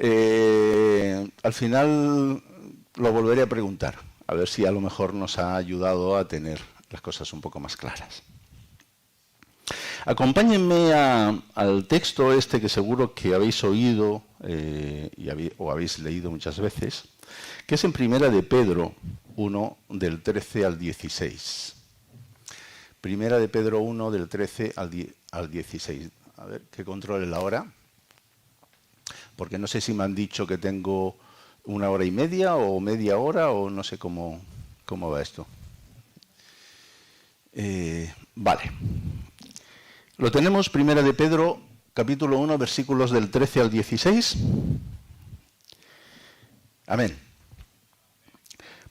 Al final lo volveré a preguntar, a ver si a lo mejor nos ha ayudado a tener las cosas un poco más claras. Acompáñenme al texto este que seguro que habéis oído o habéis leído muchas veces, que es en Primera de Pedro 1, del 13 al 16. Primera de Pedro 1, del 13 al 16. A ver, que controle la hora. Porque no sé si me han dicho que tengo 1 hora y media o media hora o no sé cómo va esto. Vale. Lo tenemos, Primera de Pedro, capítulo 1, versículos del 13 al 16. Amén.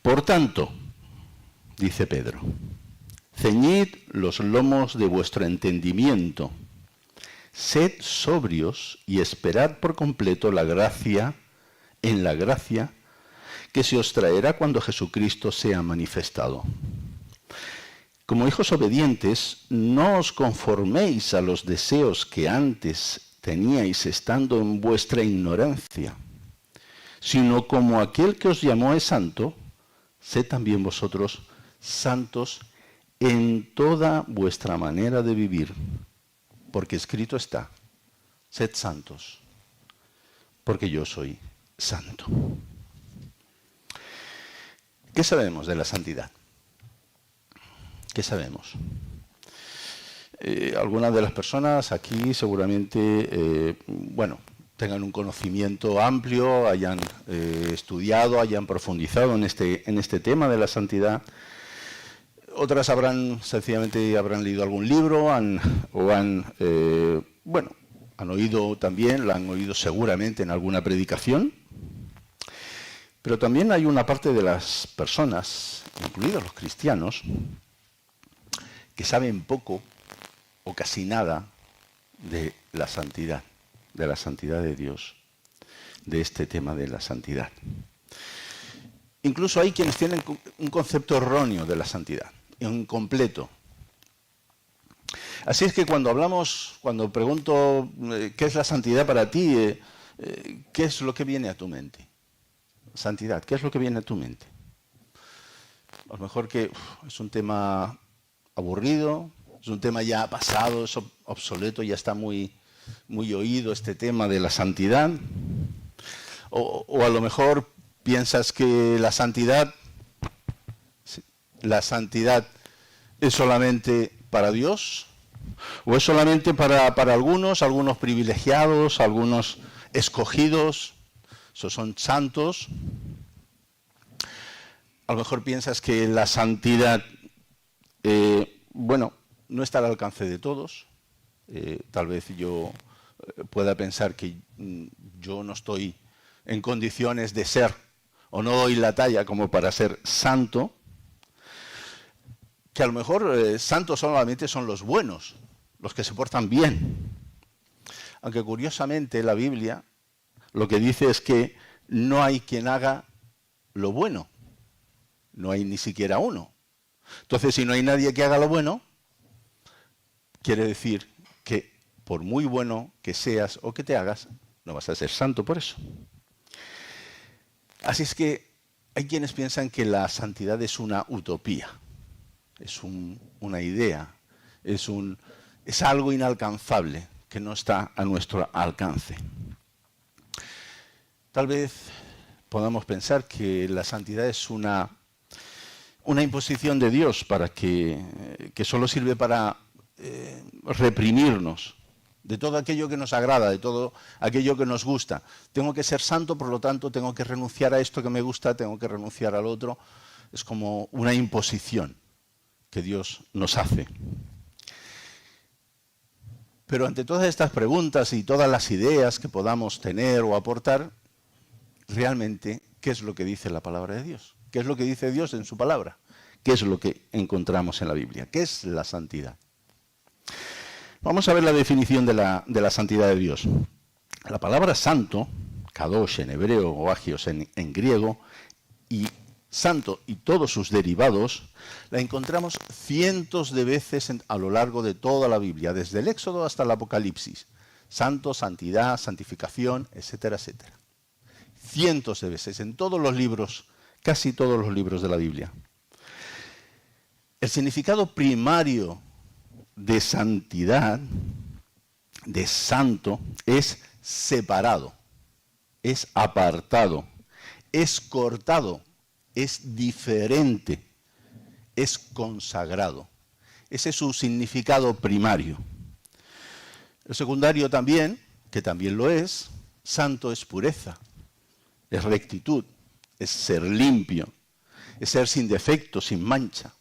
Por tanto, dice Pedro, ceñid los lomos de vuestro entendimiento, sed sobrios y esperad por completo la gracia que se os traerá cuando Jesucristo sea manifestado. Como hijos obedientes, no os conforméis a los deseos que antes teníais estando en vuestra ignorancia, sino como aquel que os llamó es santo, sed también vosotros santos en toda vuestra manera de vivir, porque escrito está, sed santos, porque yo soy santo. ¿Qué sabemos de la santidad? ¿Qué sabemos? Algunas de las personas aquí seguramente, tengan un conocimiento amplio, hayan estudiado, hayan profundizado en este tema de la santidad. Otras sencillamente habrán leído algún libro, han oído también, la han oído seguramente en alguna predicación. Pero también hay una parte de las personas, incluidos los cristianos, que saben poco o casi nada de la santidad de Dios, de este tema de la santidad. Incluso hay quienes tienen un concepto erróneo de la santidad, incompleto. Así es que cuando pregunto ¿qué es la santidad para ti? ¿Qué es lo que viene a tu mente? Santidad, ¿qué es lo que viene a tu mente? A lo mejor que es un tema aburrido, es un tema ya pasado, es obsoleto, ya está muy oído este tema de la santidad. O a lo mejor piensas que la santidad es solamente para Dios, o es solamente para algunos privilegiados, algunos escogidos, esos son santos. A lo mejor piensas que la santidad no está al alcance de todos. Tal vez yo pueda pensar que yo no estoy en condiciones de ser, o no doy la talla como para ser santo. Que a lo mejor santos solamente son los buenos, los que se portan bien. Aunque curiosamente la Biblia lo que dice es que no hay quien haga lo bueno. No hay ni siquiera uno. Entonces, si no hay nadie que haga lo bueno, quiere decir que por muy bueno que seas o que te hagas, no vas a ser santo por eso. Así es que hay quienes piensan que la santidad es una utopía, es una idea, es algo inalcanzable que no está a nuestro alcance. Tal vez podamos pensar que la santidad es una imposición de Dios que solo sirve para reprimirnos de todo aquello que nos agrada, de todo aquello que nos gusta. Tengo que ser santo, por lo tanto tengo que renunciar a esto que me gusta, tengo que renunciar al otro. Es como una imposición que Dios nos hace. Pero ante todas estas preguntas y todas las ideas que podamos tener o aportar, realmente, ¿qué es lo que dice la palabra de Dios? ¿Qué es lo que dice Dios en su palabra? ¿Qué es lo que encontramos en la Biblia? ¿Qué es la santidad? Vamos a ver la definición de la santidad de Dios. La palabra santo, kadosh en hebreo o agios en griego, y santo y todos sus derivados, la encontramos cientos de veces a lo largo de toda la Biblia, desde el Éxodo hasta el Apocalipsis. Santo, santidad, santificación, etcétera, etcétera. cientos de veces, en todos los libros, casi todos los libros de la Biblia. El significado primario de santidad, de santo, es separado, es apartado, es cortado, es diferente, es consagrado. Ese es su significado primario. El secundario también, que también lo es, santo es pureza, es rectitud, es ser limpio, es ser sin defecto, sin mancha.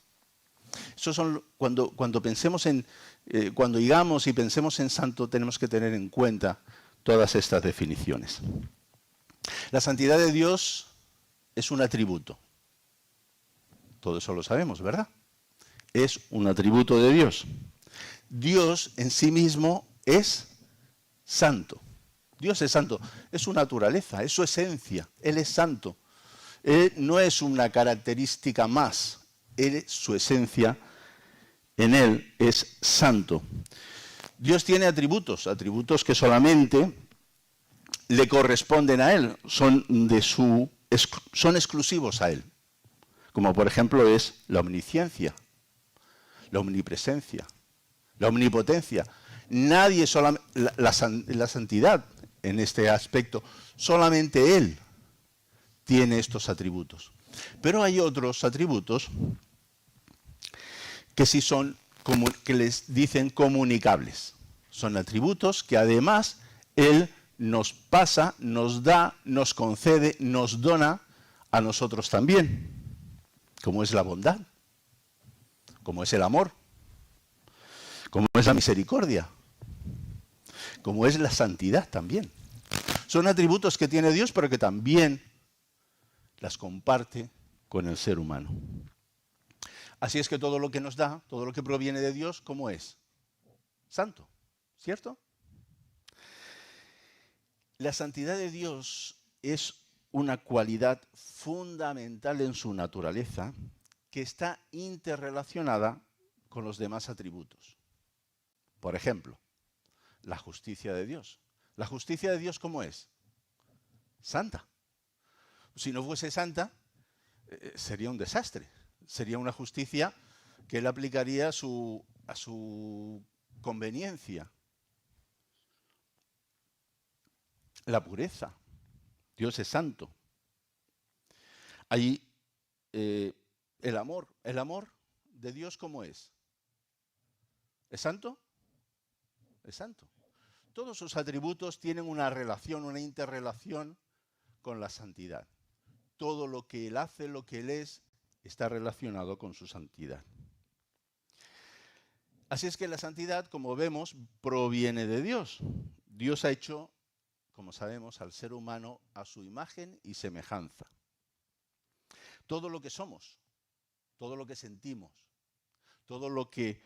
Eso son, cuando pensemos cuando digamos y pensemos en santo, tenemos que tener en cuenta todas estas definiciones. La santidad de Dios es un atributo. Todo eso lo sabemos, ¿verdad? Es un atributo de Dios. Dios en sí mismo es santo. Dios es santo. Es su naturaleza, es su esencia. Él es santo. Él no es una característica más. Él es su esencia. En Él es santo. Dios tiene atributos que solamente le corresponden a Él, son exclusivos a Él. Como por ejemplo es la omnisciencia, la omnipresencia, la omnipotencia. Nadie, la santidad en este aspecto, solamente Él tiene estos atributos. Pero hay otros atributos que sí son, que les dicen comunicables. Son atributos que además Él nos pasa, nos da, nos concede, nos dona a nosotros también, como es la bondad, como es el amor, como es la misericordia, como es la santidad también. Son atributos que tiene Dios, pero que también las comparte con el ser humano. Así es que todo lo que nos da, todo lo que proviene de Dios, ¿cómo es? Santo, ¿cierto? La santidad de Dios es una cualidad fundamental en su naturaleza que está interrelacionada con los demás atributos. Por ejemplo, la justicia de Dios. ¿La justicia de Dios cómo es? Santa. Si no fuese santa, sería un desastre. Sería una justicia que Él aplicaría a su conveniencia. La pureza. Dios es santo. Ahí el amor de Dios, ¿cómo es? ¿Es santo? Es santo. Todos sus atributos tienen una relación, una interrelación con la santidad. Todo lo que Él hace, lo que Él es, está relacionado con su santidad. Así es que la santidad, como vemos, proviene de Dios. Dios ha hecho, como sabemos, al ser humano a su imagen y semejanza. Todo lo que somos, todo lo que sentimos, todo lo que,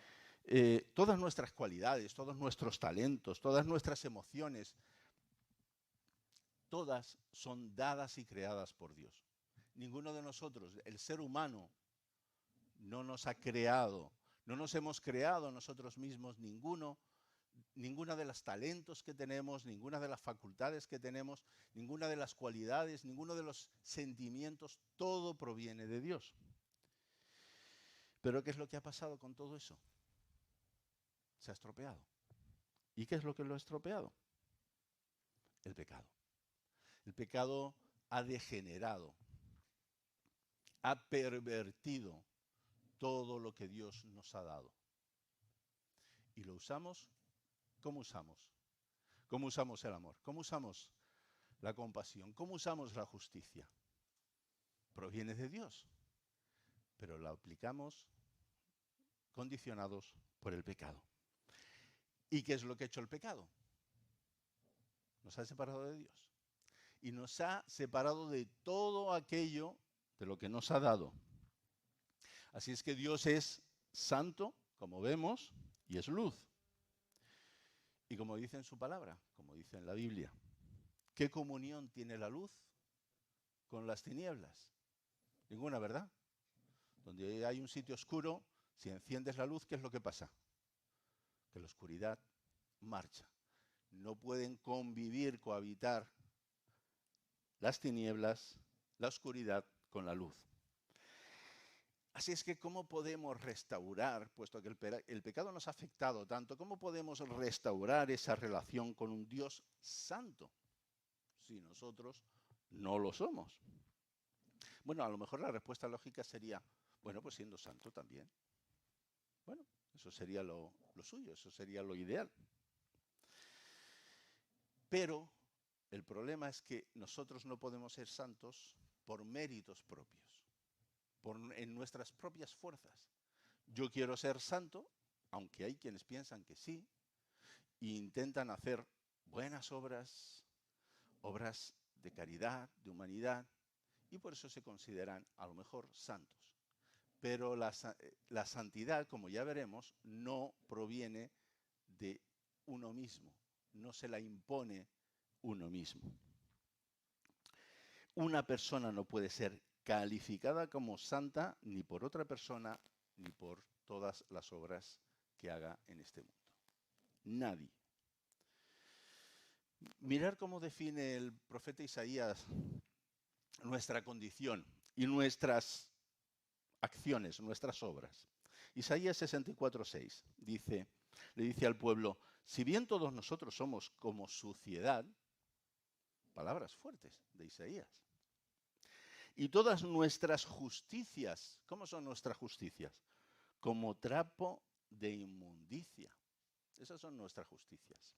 todas nuestras cualidades, todos nuestros talentos, todas nuestras emociones, todas son dadas y creadas por Dios. Ninguno de nosotros, el ser humano, no nos ha creado, no nos hemos creado nosotros mismos ninguna de los talentos que tenemos, ninguna de las facultades que tenemos, ninguna de las cualidades, ninguno de los sentimientos, todo proviene de Dios. Pero ¿qué es lo que ha pasado con todo eso? Se ha estropeado. ¿Y qué es lo que lo ha estropeado? El pecado. El pecado ha degenerado, ha pervertido todo lo que Dios nos ha dado. Y lo usamos, ¿cómo usamos? ¿Cómo usamos el amor? ¿Cómo usamos la compasión? ¿Cómo usamos la justicia? Proviene de Dios, pero la aplicamos condicionados por el pecado. ¿Y qué es lo que ha hecho el pecado? Nos ha separado de Dios. Y nos ha separado de todo aquello de lo que nos ha dado. Así es que Dios es santo, como vemos, y es luz. Y como dice en su palabra, como dice en la Biblia, ¿qué comunión tiene la luz con las tinieblas? Ninguna, ¿verdad? Donde hay un sitio oscuro, si enciendes la luz, ¿qué es lo que pasa? Que la oscuridad marcha. No pueden convivir, cohabitar las tinieblas, la oscuridad con la luz. Así es que, ¿cómo podemos restaurar, puesto que el pecado nos ha afectado tanto, cómo podemos restaurar esa relación con un Dios santo si nosotros no lo somos? Bueno, a lo mejor la respuesta lógica sería, bueno, pues siendo santo también. Bueno, eso sería lo suyo, eso sería lo ideal. Pero el problema es que nosotros no podemos ser santos por méritos propios, en nuestras propias fuerzas. Yo quiero ser santo, aunque hay quienes piensan que sí, e intentan hacer buenas obras, obras de caridad, de humanidad, y por eso se consideran a lo mejor santos. Pero la santidad, como ya veremos, no proviene de uno mismo, no se la impone uno mismo. Una persona no puede ser calificada como santa ni por otra persona ni por todas las obras que haga en este mundo. Nadie. Mirar cómo define el profeta Isaías nuestra condición y nuestras acciones, nuestras obras. Isaías 64:6 le dice al pueblo, si bien todos nosotros somos como suciedad, palabras fuertes de Isaías, y todas nuestras justicias, ¿cómo son nuestras justicias? Como trapo de inmundicia. Esas son nuestras justicias.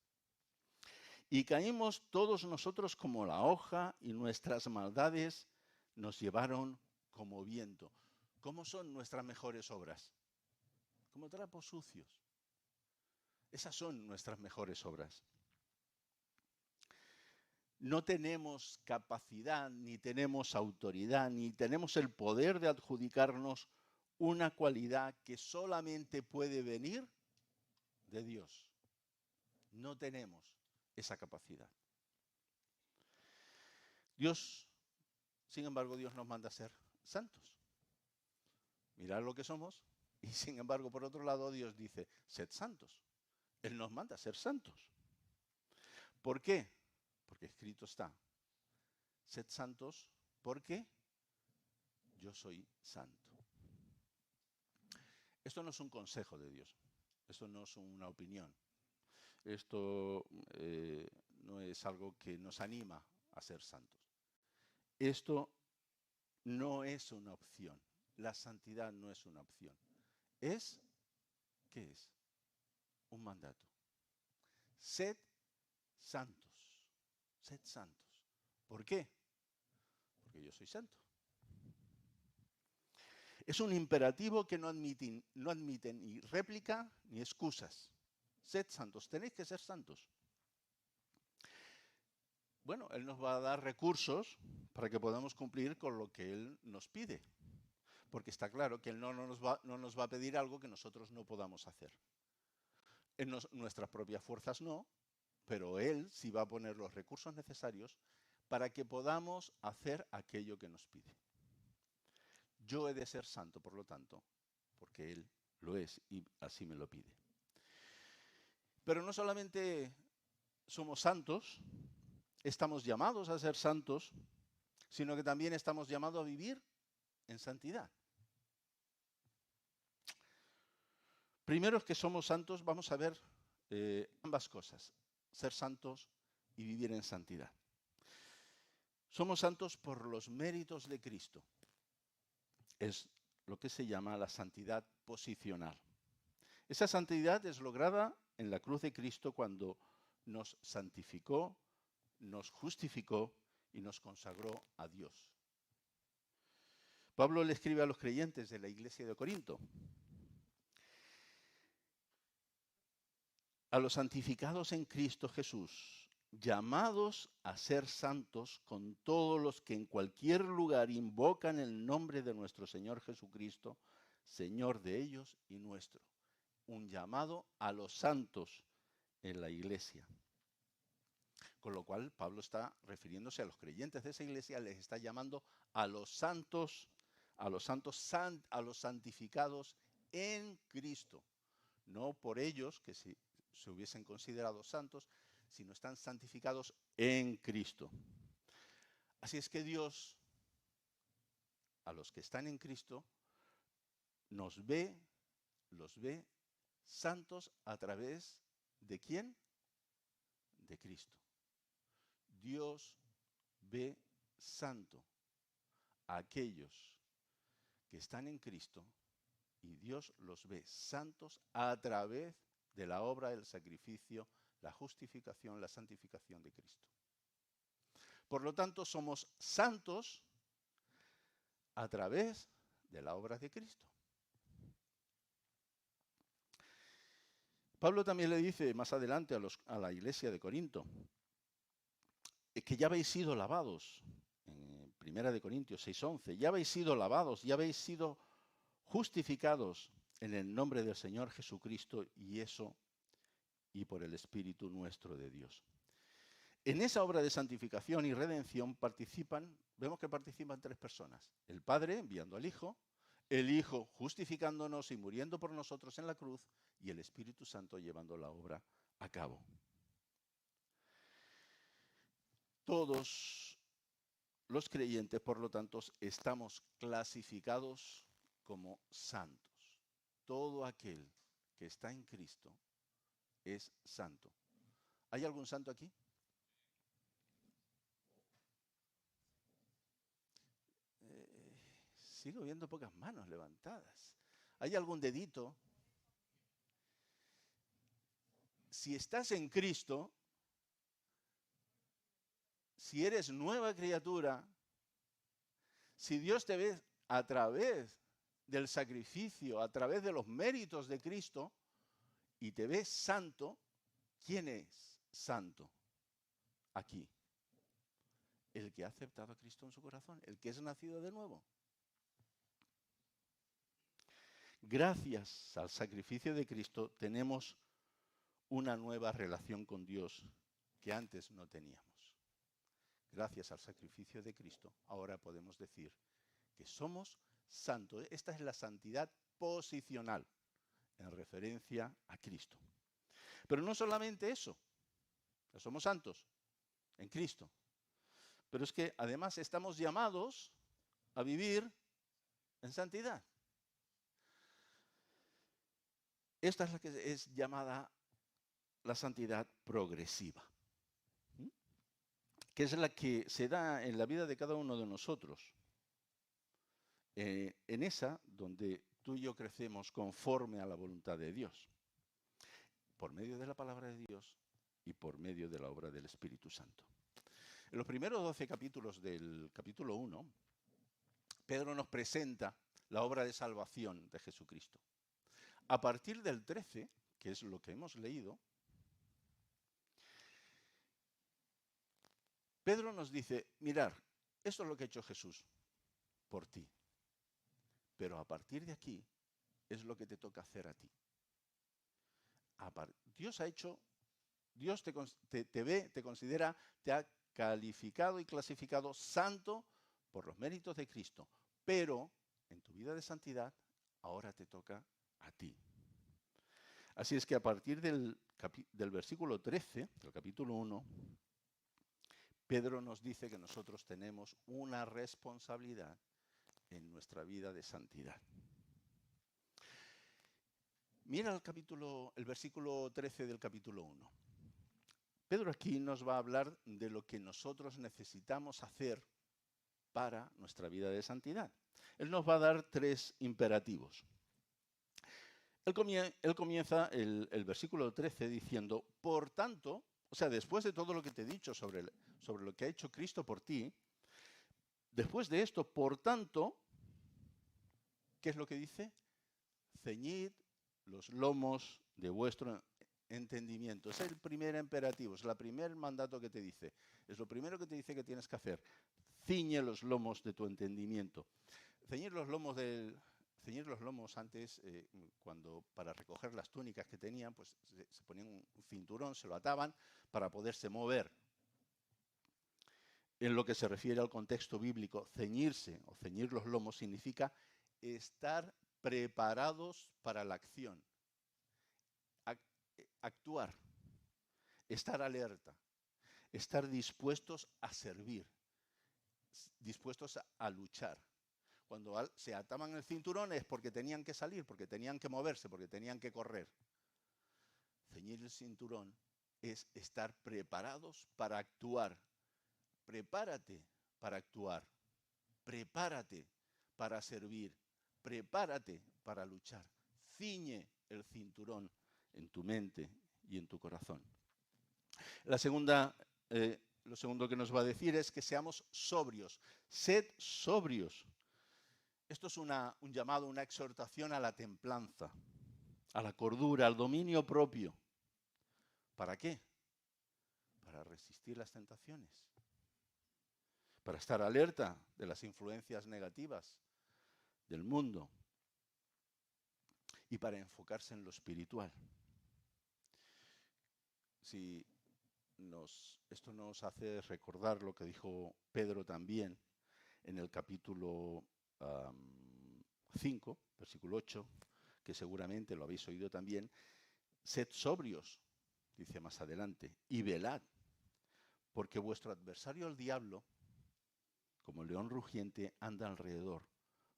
Y caímos todos nosotros como la hoja y nuestras maldades nos llevaron como viento. ¿Cómo son nuestras mejores obras? Como trapos sucios. Esas son nuestras mejores obras. No tenemos capacidad, ni tenemos autoridad, ni tenemos el poder de adjudicarnos una cualidad que solamente puede venir de Dios. No tenemos esa capacidad. Sin embargo, Dios nos manda a ser santos. Mirad lo que somos y sin embargo, por otro lado, Dios dice, sed santos. Él nos manda a ser santos. ¿Por qué? Porque escrito está, sed santos porque yo soy santo. Esto no es un consejo de Dios, esto no es una opinión, esto no es algo que nos anima a ser santos. Esto no es una opción, la santidad no es una opción. ¿Qué es? Un mandato. Sed santos, sed santos. ¿Por qué? Porque yo soy santo. Es un imperativo que no admite ni réplica ni excusas. Sed santos, tenéis que ser santos. Bueno, Él nos va a dar recursos para que podamos cumplir con lo que Él nos pide. Porque está claro que Él no nos va a pedir algo que nosotros no podamos hacer. En nuestras propias fuerzas no, pero Él sí va a poner los recursos necesarios para que podamos hacer aquello que nos pide. Yo he de ser santo, por lo tanto, porque Él lo es y así me lo pide. Pero no solamente somos santos, estamos llamados a ser santos, sino que también estamos llamados a vivir en santidad. Primero que somos santos, vamos a ver ambas cosas, ser santos y vivir en santidad. Somos santos por los méritos de Cristo. Es lo que se llama la santidad posicional. Esa santidad es lograda en la cruz de Cristo cuando nos santificó, nos justificó y nos consagró a Dios. Pablo le escribe a los creyentes de la iglesia de Corinto: a los santificados en Cristo Jesús, llamados a ser santos con todos los que en cualquier lugar invocan el nombre de nuestro Señor Jesucristo, Señor de ellos y nuestro. Un llamado a los santos en la iglesia. Con lo cual, Pablo está refiriéndose a los creyentes de esa iglesia, les está llamando a los santos, a los santificados en Cristo. No por ellos, que se hubiesen considerado santos, sino están santificados en Cristo. Así es que Dios, a los que están en Cristo, los ve santos a través de ¿quién? De Cristo. Dios ve santo a aquellos que están en Cristo y Dios los ve santos a través de la obra del sacrificio, la justificación, la santificación de Cristo. Por lo tanto, somos santos a través de la obra de Cristo. Pablo también le dice más adelante a la iglesia de Corinto que ya habéis sido lavados, en 1 Corintios 6:11, ya habéis sido lavados, ya habéis sido justificados en el nombre del Señor Jesucristo y por el Espíritu nuestro de Dios. En esa obra de santificación y redención vemos que participan 3 personas. El Padre enviando al Hijo, el Hijo justificándonos y muriendo por nosotros en la cruz, y el Espíritu Santo llevando la obra a cabo. Todos los creyentes, por lo tanto, estamos clasificados como santos. Todo aquel que está en Cristo es santo. ¿Hay algún santo aquí? Sigo viendo pocas manos levantadas. ¿Hay algún dedito? Si estás en Cristo, si eres nueva criatura, si Dios te ve a través del sacrificio, a través de los méritos de Cristo, y te ves santo, ¿quién es santo aquí? El que ha aceptado a Cristo en su corazón, el que es nacido de nuevo. Gracias al sacrificio de Cristo tenemos una nueva relación con Dios que antes no teníamos. Gracias al sacrificio de Cristo, ahora podemos decir que somos santos. Esta es la santidad posicional en referencia a Cristo. Pero no solamente eso, somos santos en Cristo, pero es que además estamos llamados a vivir en santidad. Esta es la que es llamada la santidad progresiva, que es la que se da en la vida de cada uno de nosotros. En esa donde tú y yo crecemos conforme a la voluntad de Dios, por medio de la palabra de Dios y por medio de la obra del Espíritu Santo. En los primeros 12 capítulos del capítulo 1, Pedro nos presenta la obra de salvación de Jesucristo. A partir del 13, que es lo que hemos leído, Pedro nos dice, mirad, esto es lo que ha hecho Jesús por ti. Pero a partir de aquí es lo que te toca hacer a ti. Dios te ve, te considera, te ha calificado y clasificado santo por los méritos de Cristo. Pero en tu vida de santidad ahora te toca a ti. Así es que a partir del versículo 13, del capítulo 1, Pedro nos dice que nosotros tenemos una responsabilidad en nuestra vida de santidad. Mira el versículo 13 del capítulo 1. Pedro aquí nos va a hablar de lo que nosotros necesitamos hacer para nuestra vida de santidad. Él nos va a dar 3 imperativos. Él comienza el versículo 13 diciendo, por tanto, o sea, después de todo lo que te he dicho sobre lo que ha hecho Cristo por ti, después de esto, por tanto, ¿qué es lo que dice? Ceñid los lomos de vuestro entendimiento. Es el primer imperativo, es el primer mandato que te dice. Es lo primero que te dice que tienes que hacer. Ciñe los lomos de tu entendimiento. Ceñir los lomos antes, cuando para recoger las túnicas que tenían, pues se ponían un cinturón, se lo ataban para poderse mover. En lo que se refiere al contexto bíblico, ceñirse o ceñir los lomos significa estar preparados para la acción, actuar, estar alerta, estar dispuestos a servir. dispuestos a luchar. Cuando se ataban el cinturón es porque tenían que salir, porque tenían que moverse, porque tenían que correr. Ceñir el cinturón es estar preparados para actuar. Prepárate para actuar. Prepárate para servir. Prepárate para luchar. Ciñe el cinturón en tu mente y en tu corazón. Lo segundo que nos va a decir es que seamos sobrios. Sed sobrios. Esto es un llamado, una exhortación a la templanza, a la cordura, al dominio propio. ¿Para qué? Para resistir las tentaciones. Para estar alerta de las influencias negativas del mundo. Y para enfocarse en lo espiritual. Esto nos hace recordar lo que dijo Pedro también en el capítulo 5, versículo 8, que seguramente lo habéis oído también. Sed sobrios, dice más adelante, y velad, porque vuestro adversario el diablo, como león rugiente, anda alrededor,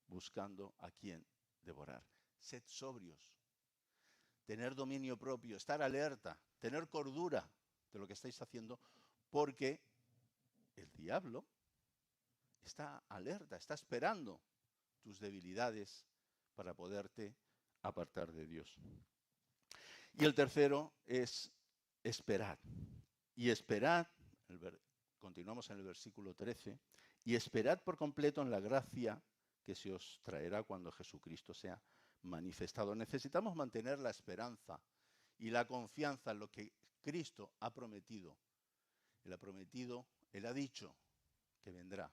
buscando a quien devorar. Sed sobrios, tener dominio propio, estar alerta, tener cordura de lo que estáis haciendo, porque el diablo está alerta, está esperando tus debilidades para poderte apartar de Dios. Y el tercero es esperad. Y esperad, continuamos en el versículo 13, y esperad por completo en la gracia que se os traerá cuando Jesucristo sea manifestado. Necesitamos mantener la esperanza y la confianza en lo que Cristo ha prometido. Él ha dicho que vendrá.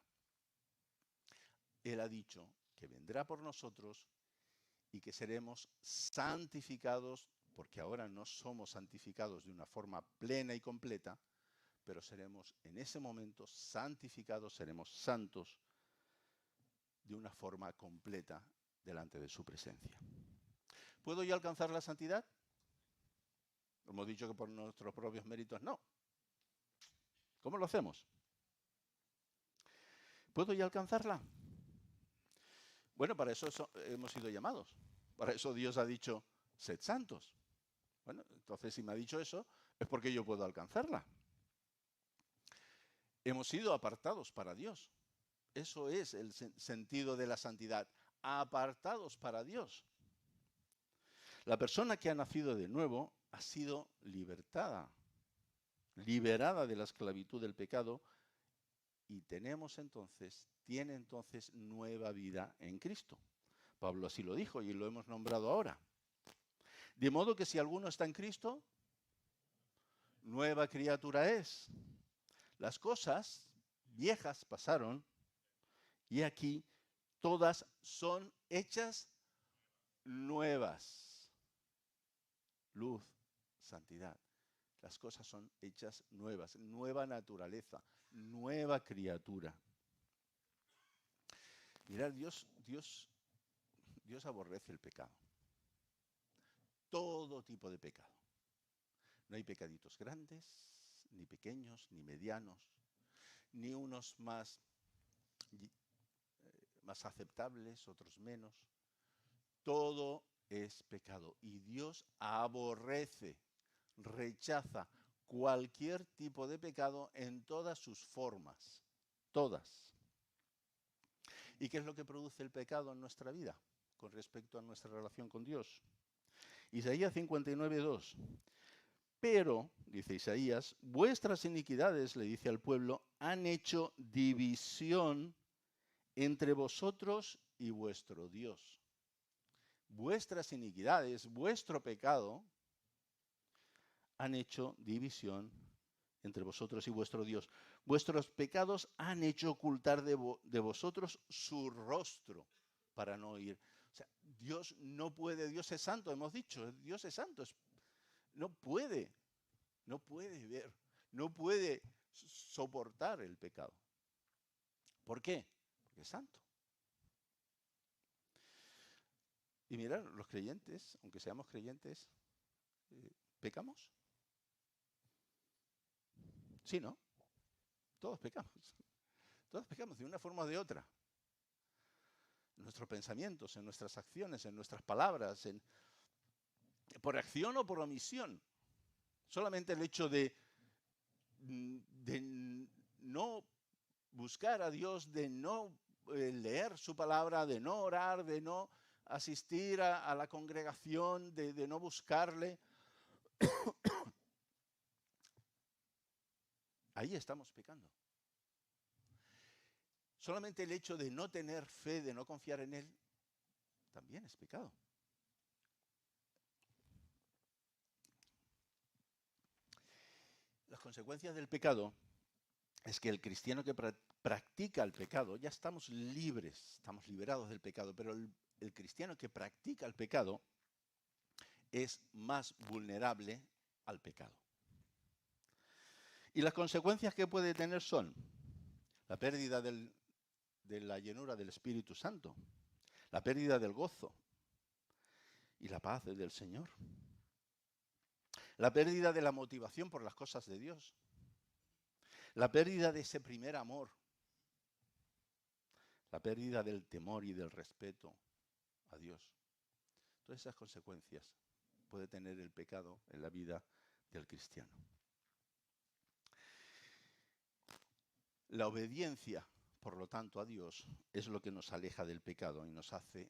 Él ha dicho que vendrá por nosotros y que seremos santificados, porque ahora no somos santificados de una forma plena y completa, pero seremos en ese momento santificados, seremos santos de una forma completa delante de su presencia. ¿Puedo yo alcanzar la santidad? Hemos dicho que por nuestros propios méritos no. ¿Cómo lo hacemos? ¿Puedo yo alcanzarla? Bueno, para eso hemos sido llamados. Para eso Dios ha dicho, sed santos. Bueno, entonces si me ha dicho eso, es porque yo puedo alcanzarla. Hemos sido apartados para Dios. Eso es el sentido de la santidad. Apartados para Dios. La persona que ha nacido de nuevo ha sido liberada de la esclavitud del pecado y tiene entonces nueva vida en Cristo. Pablo así lo dijo y lo hemos nombrado ahora. De modo que si alguno está en Cristo, nueva criatura es. Las cosas viejas pasaron y aquí todas son hechas nuevas. Luz, santidad. Las cosas son hechas nuevas, nueva naturaleza, nueva criatura. Mirad, Dios aborrece el pecado. Todo tipo de pecado. No hay pecaditos grandes, ni pequeños, ni medianos, ni unos más aceptables, otros menos. Todo es pecado. Y Dios aborrece, rechaza cualquier tipo de pecado en todas sus formas. Todas. ¿Y qué es lo que produce el pecado en nuestra vida con respecto a nuestra relación con Dios? Isaías 59:2. Pero, dice Isaías, vuestras iniquidades, le dice al pueblo, han hecho división entre vosotros y vuestro Dios. Vuestras iniquidades, vuestro pecado, han hecho división entre vosotros y vuestro Dios. Vuestros pecados han hecho ocultar de vosotros su rostro para no oír. O sea, Dios no puede, Dios es santo, hemos dicho, Dios es santo. No puede ver, no puede soportar el pecado. ¿Por qué? Porque es santo. Y mirad, los creyentes, aunque seamos creyentes, ¿pecamos? Sí, ¿no? Todos pecamos. Todos pecamos de una forma o de otra. En nuestros pensamientos, en nuestras acciones, en nuestras palabras, por acción o por omisión. Solamente el hecho de no buscar a Dios, de no leer su palabra, de no orar, de no asistir a la congregación, de no buscarle. Ahí estamos pecando. Solamente el hecho de no tener fe, de no confiar en Él, también es pecado. Las consecuencias del pecado es que el cristiano que practica el pecado, ya estamos libres, estamos liberados del pecado, pero el cristiano que practica el pecado es más vulnerable al pecado. Y las consecuencias que puede tener son la pérdida de la llenura del Espíritu Santo, la pérdida del gozo y la paz del Señor, la pérdida de la motivación por las cosas de Dios, la pérdida de ese primer amor, la pérdida del temor y del respeto a Dios. Todas esas consecuencias puede tener el pecado en la vida del cristiano. La obediencia, por lo tanto, a Dios es lo que nos aleja del pecado y nos hace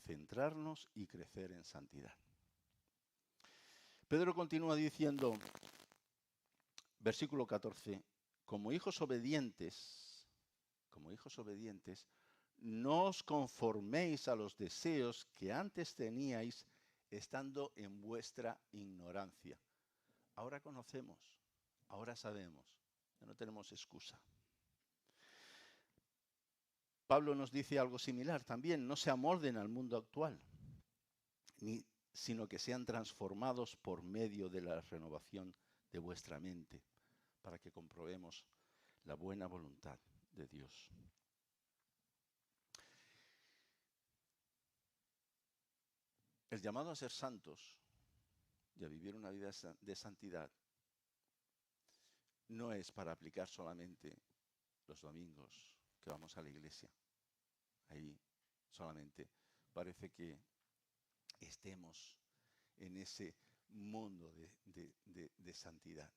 centrarnos y crecer en santidad. Pedro continúa diciendo, versículo 14, como hijos obedientes, no os conforméis a los deseos que antes teníais estando en vuestra ignorancia. Ahora conocemos, ahora sabemos, ya no tenemos excusa. Pablo nos dice algo similar también, no se amolden al mundo actual, sino que sean transformados por medio de la renovación de vuestra mente, para que comprobemos la buena voluntad de Dios. El llamado a ser santos y a vivir una vida de santidad no es para aplicar solamente los domingos que vamos a la iglesia. Ahí solamente parece que estemos en ese mundo de santidad.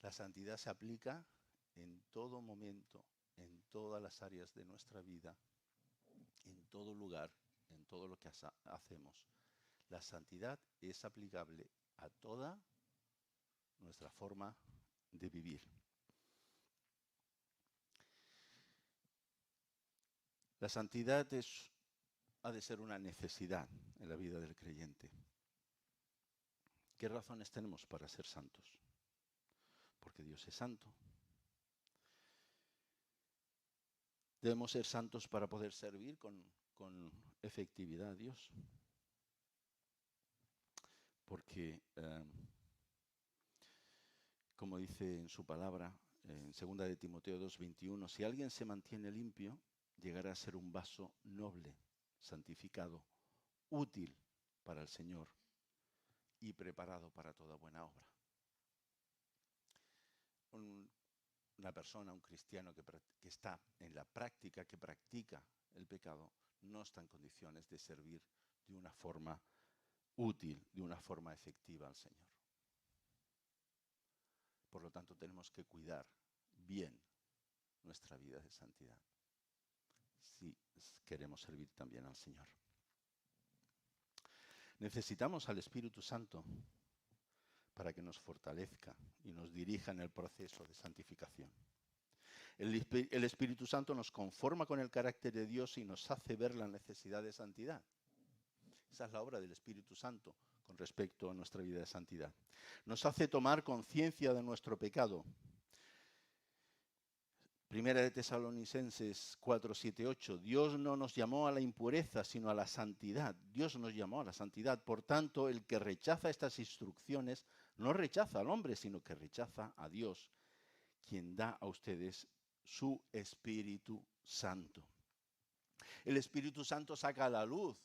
La santidad se aplica en todo momento, en todas las áreas de nuestra vida, en todo lugar, en todo lo que hacemos. La santidad es aplicable a toda nuestra forma de vivir. La santidad ha de ser una necesidad en la vida del creyente. ¿Qué razones tenemos para ser santos? Porque Dios es santo. Debemos ser santos para poder servir con efectividad a Dios. Porque, como dice en su palabra, en 2 de Timoteo 2:21, si alguien se mantiene limpio, llegará a ser un vaso noble, santificado, útil para el Señor y preparado para toda buena obra. Una persona, un cristiano que está en la práctica, que practica el pecado, no está en condiciones de servir de una forma útil, de una forma efectiva al Señor. Por lo tanto, tenemos que cuidar bien nuestra vida de santidad si queremos servir también al Señor. Necesitamos al Espíritu Santo para que nos fortalezca y nos dirija en el proceso de santificación. El Espíritu Santo nos conforma con el carácter de Dios y nos hace ver la necesidad de santidad. Esa es la obra del Espíritu Santo con respecto a nuestra vida de santidad. Nos hace tomar conciencia de nuestro pecado. Primera de Tesalonicenses 4, 7, 8. Dios no nos llamó a la impureza, sino a la santidad. Dios nos llamó a la santidad. Por tanto, el que rechaza estas instrucciones no rechaza al hombre, sino que rechaza a Dios, quien da a ustedes su Espíritu Santo. El Espíritu Santo saca a la luz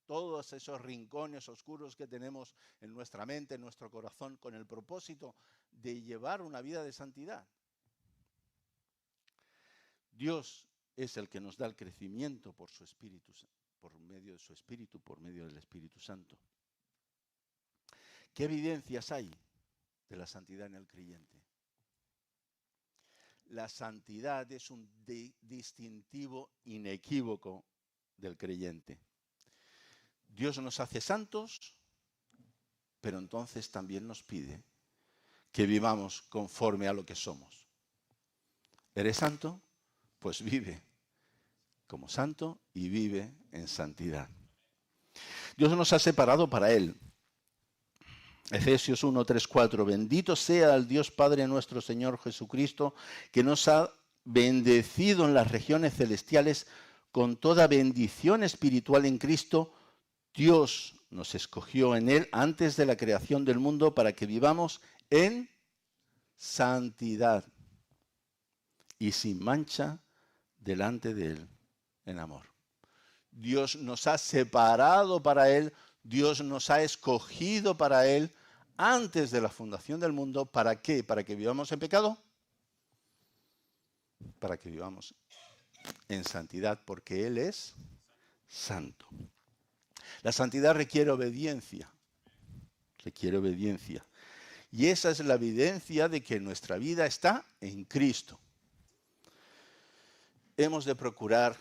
todos esos rincones oscuros que tenemos en nuestra mente, en nuestro corazón, con el propósito de llevar una vida de santidad. Dios es el que nos da el crecimiento por su Espíritu, por medio de su Espíritu, por medio del Espíritu Santo. ¿Qué evidencias hay de la santidad en el creyente? La santidad es un distintivo inequívoco del creyente. Dios nos hace santos, pero entonces también nos pide que vivamos conforme a lo que somos. ¿Eres santo? Pues vive como santo y vive en santidad. Dios nos ha separado para Él. Efesios 1, 3, 4. Bendito sea el Dios Padre nuestro Señor Jesucristo, que nos ha bendecido en las regiones celestiales con toda bendición espiritual en Cristo. Dios nos escogió en Él antes de la creación del mundo para que vivamos en santidad y sin mancha delante de Él en amor. Dios nos ha separado para Él, Dios nos ha escogido para Él antes de la fundación del mundo. ¿Para qué? ¿Para que vivamos en pecado? Para que vivamos en santidad, porque Él es santo. La santidad requiere obediencia. Requiere obediencia. Y esa es la evidencia de que nuestra vida está en Cristo. Hemos de procurar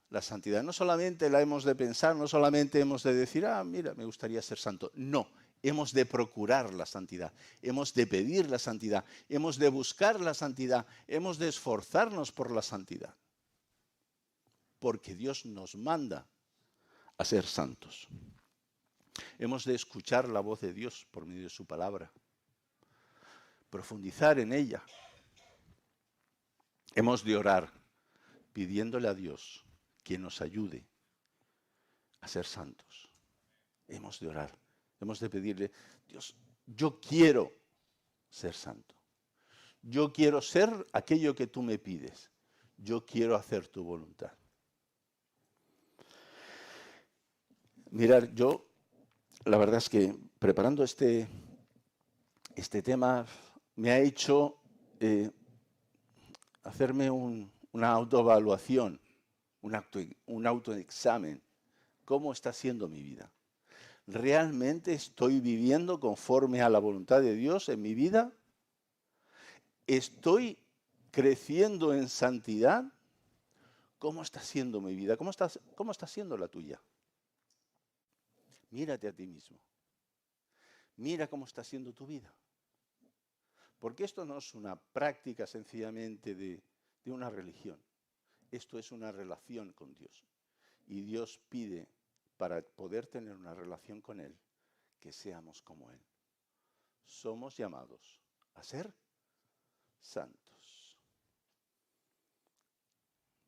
la santidad. No solamente la hemos de pensar, no solamente hemos de decir, mira, me gustaría ser santo. No, hemos de procurar la santidad. Hemos de pedir la santidad. Hemos de buscar la santidad. Hemos de esforzarnos por la santidad. Porque Dios nos manda a ser santos. Hemos de escuchar la voz de Dios por medio de su palabra. Profundizar en ella. Hemos de orar pidiéndole a Dios que nos ayude a ser santos. Hemos de orar. Hemos de pedirle, Dios, yo quiero ser santo. Yo quiero ser aquello que tú me pides. Yo quiero hacer tu voluntad. Mirad, yo, la verdad es que preparando este tema me ha hecho hacerme una autoevaluación, un autoexamen. ¿Cómo está siendo mi vida? ¿Realmente estoy viviendo conforme a la voluntad de Dios en mi vida? ¿Estoy creciendo en santidad? ¿Cómo está siendo mi vida? ¿Cómo está siendo la tuya? Mírate a ti mismo. Mira cómo está siendo tu vida. Porque esto no es una práctica sencillamente de una religión. Esto es una relación con Dios. Y Dios pide, para poder tener una relación con Él, que seamos como Él. Somos llamados a ser santos.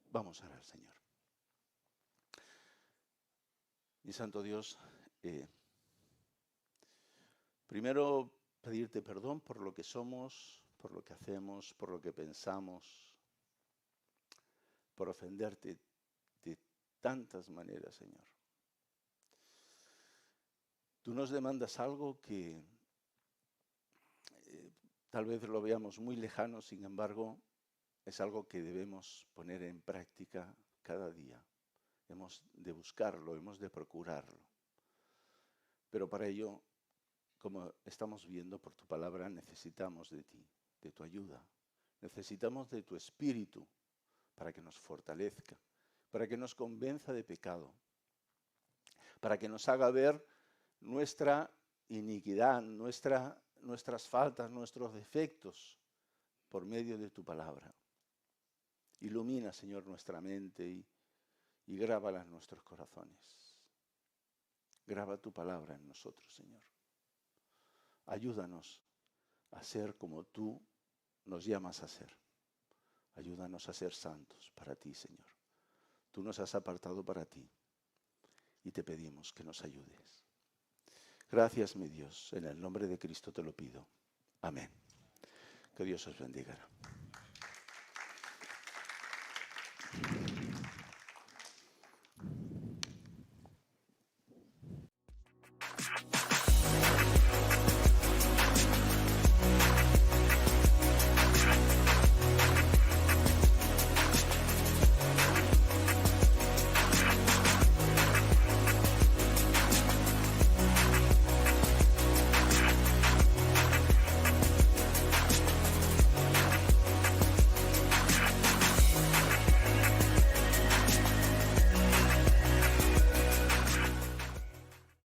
Vamos a orar al Señor. Mi santo Dios, primero pedirte perdón por lo que somos, por lo que hacemos, por lo que pensamos, por ofenderte de tantas maneras, Señor. Tú nos demandas algo que tal vez lo veamos muy lejano, sin embargo, es algo que debemos poner en práctica cada día. Hemos de buscarlo, hemos de procurarlo. Pero para ello, como estamos viendo por tu palabra, necesitamos de ti, de tu ayuda. Necesitamos de tu espíritu para que nos fortalezca, para que nos convenza de pecado, para que nos haga ver nuestra iniquidad, nuestras faltas, nuestros defectos por medio de tu palabra. Ilumina, Señor, nuestra mente y grábala en nuestros corazones. Graba tu palabra en nosotros, Señor. Ayúdanos a ser como tú nos llamas a ser. Ayúdanos a ser santos para ti, Señor. Tú nos has apartado para ti y te pedimos que nos ayudes. Gracias, mi Dios. En el nombre de Cristo te lo pido. Amén. Que Dios os bendiga.